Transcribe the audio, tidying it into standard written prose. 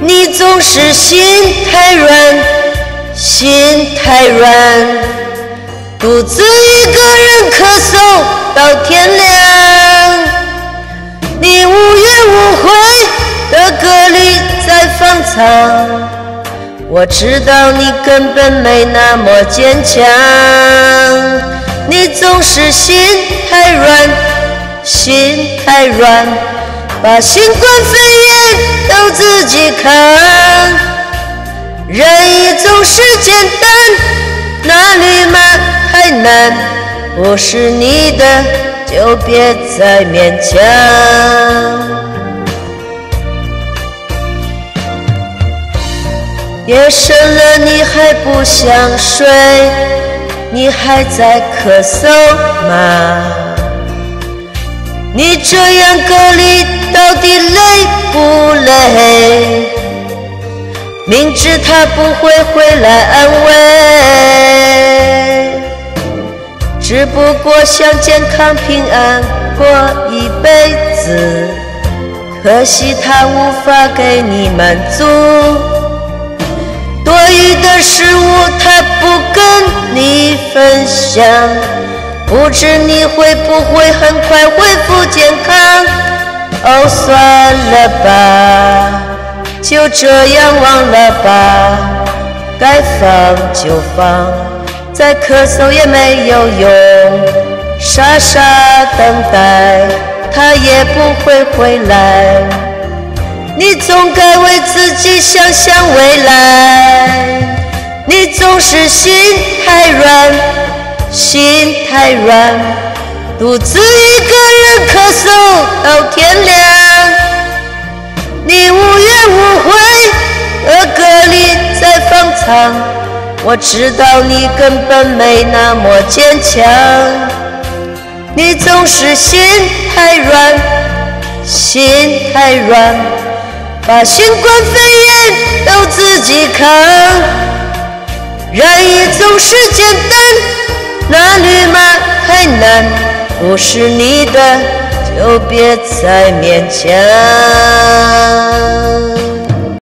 你总是心太软，心太软，独自一个人咳嗽到天亮。你无怨无悔的歌里在放藏，我知道你根本没那么坚强。你总是心太软，心太软，把新冠肺炎都自己扛。人意总是简单，哪里嘛太难，不是你的就别再勉强。夜深了你还不想睡，你还在咳嗽吗？你这样隔离到底累不累？明知他不会回来安慰，只不过想健康平安过一辈子，可惜他无法给你满足。多余的食物他不跟你分享，不知你会不会很快恢复健康。哦，算了吧，就这样忘了吧，该放就放，再咳嗽也没有用，傻傻等待他也不会回来。你总该为自己想想未来，你总是心太软，心太软，独自一个人咳嗽到天亮。你无怨无悔的歌里在放藏，我知道你根本没那么坚强。你总是心太软，心太软，把新冠肺炎都自己扛。然意总是简单，哪里嘛太难，不是你的就别再勉强。